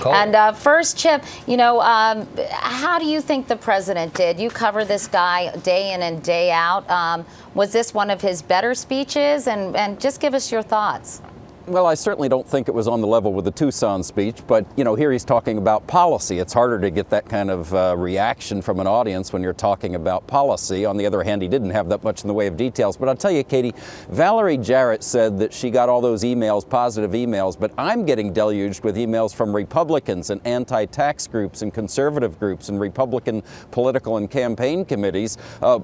And first, Chip, how do you think the president did? You cover this guy day in and day out. Was this one of his better speeches? And just give us your thoughts. Well, I certainly don't think it was on the level with the Tucson speech, but, here he's talking about policy. It's harder to get that kind of reaction from an audience when you're talking about policy. On the other hand, he didn't have that much in the way of details. But I'll tell you, Katie, Valerie Jarrett said that she got all those emails, positive emails, but I'm getting deluged with emails from Republicans and anti-tax groups and conservative groups and Republican political and campaign committees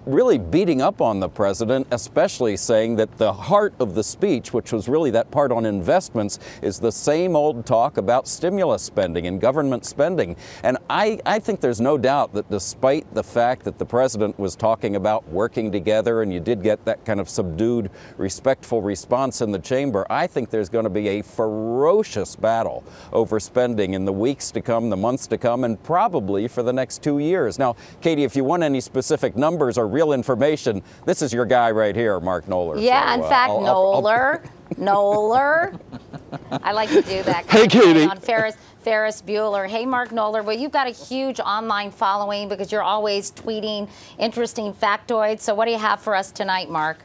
really beating up on the president, especially saying that the heart of the speech, which was really that part on investments, is the same old talk about stimulus spending and government spending. And I think there's no doubt that despite the fact that the president was talking about working together and you did get that kind of subdued, respectful response in the chamber, I think there's going to be a ferocious battle over spending in the weeks to come, the months to come, and probably for the next 2 years. Now, Katie, if you want any specific numbers or real information, this is your guy right here, Mark Knoller. Yeah, so, in fact, Knoller. I like to do that. Hey, Katie. On Ferris Bueller. Hey, Mark Knoller. Well, you've got a huge online following because you're always tweeting interesting factoids. So what do you have for us tonight, Mark?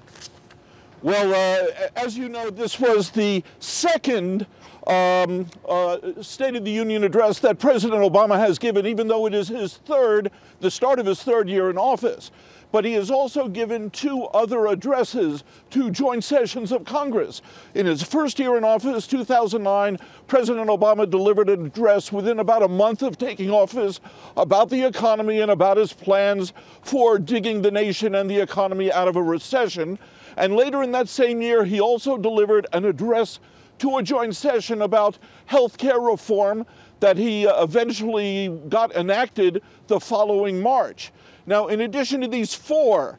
Well, as you know, this was the second State of the Union address that President Obama has given, even though it is the start of his third year in office. But he has also given 2 other addresses to joint sessions of Congress. In his first year in office, 2009, President Obama delivered an address within about a month of taking office about the economy and about his plans for digging the nation and the economy out of a recession. And later in that same year, he also delivered an address to a joint session about health care reform that he eventually got enacted the following March. Now, in addition to these 4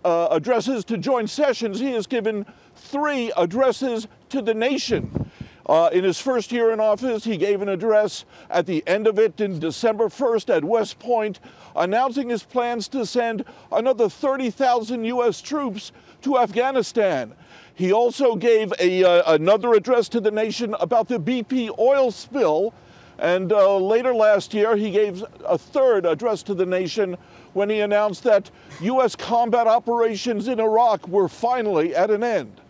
addresses to joint sessions, he has given 3 addresses to the nation. In his first year in office, he gave an address at the end of it in December 1st at West Point, announcing his plans to send another 30,000 U.S. troops to Afghanistan. He also gave another address to the nation about the BP oil spill. And later last year, he gave a 3rd address to the nation when he announced that U.S. combat operations in Iraq were finally at an end.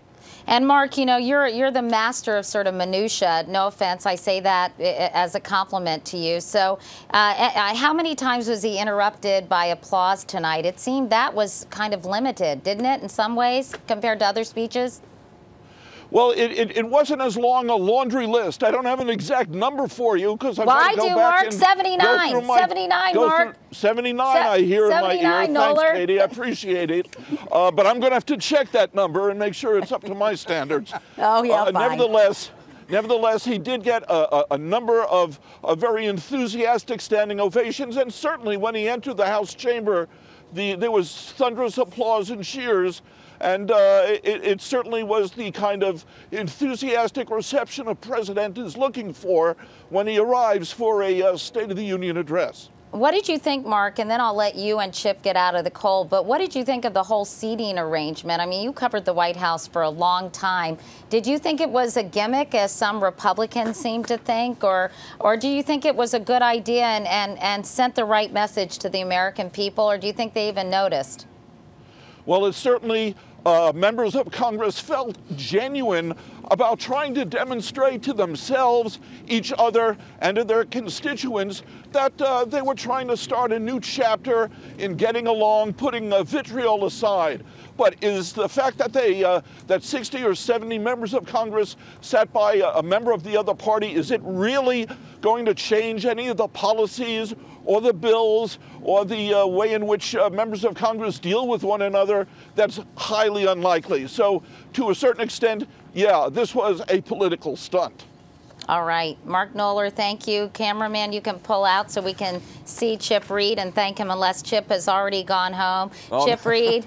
And Mark, you're the master of sort of minutia. No offense, I say that as a compliment to you. So how many times was he interrupted by applause tonight? It seemed that was kind of limited, didn't it, in some ways, compared to other speeches? Well, it wasn't as long a laundry list. I don't have an exact number for you because I've got to go back and 79. go through 79, Mark. 79, I hear in my ear. Knoller. Thanks, Katie. I appreciate it. But I'm going to have to check that number and make sure it's up to my standards. Oh, yeah, fine. Nevertheless, he did get a number of very enthusiastic standing ovations, and certainly when he entered the House chamber, there was thunderous applause and cheers. And it certainly was the kind of enthusiastic reception a president is looking for when he arrives for a State of the Union address. What did you think, Mark? And then I'll let you and Chip get out of the cold. But what did you think of the whole seating arrangement? I mean, you covered the White House for a long time. Did you think it was a gimmick, as some Republicans seem to think? Or do you think it was a good idea and sent the right message to the American people? Or do you think they even noticed? Well, it certainly members of Congress felt genuine about trying to demonstrate to themselves, each other, and to their constituents that they were trying to start a new chapter in getting along, putting vitriol aside. But is the fact that that 60 or 70 members of Congress sat by a member of the other party, is it really going to change any of the policies or the bills or the way in which members of Congress deal with one another? That's highly unlikely. So to a certain extent, yeah, this was a political stunt. All right. Mark Knoller, thank you. Cameraman, you can pull out so we can see Chip Reid and thank him, unless Chip has already gone home. Oh. Chip Reid,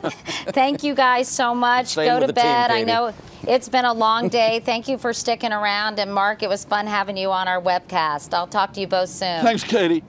thank you guys so much. Go to bed. I know it's been a long day. Thank you for sticking around. And Mark, it was fun having you on our webcast. I'll talk to you both soon. Thanks, Katie.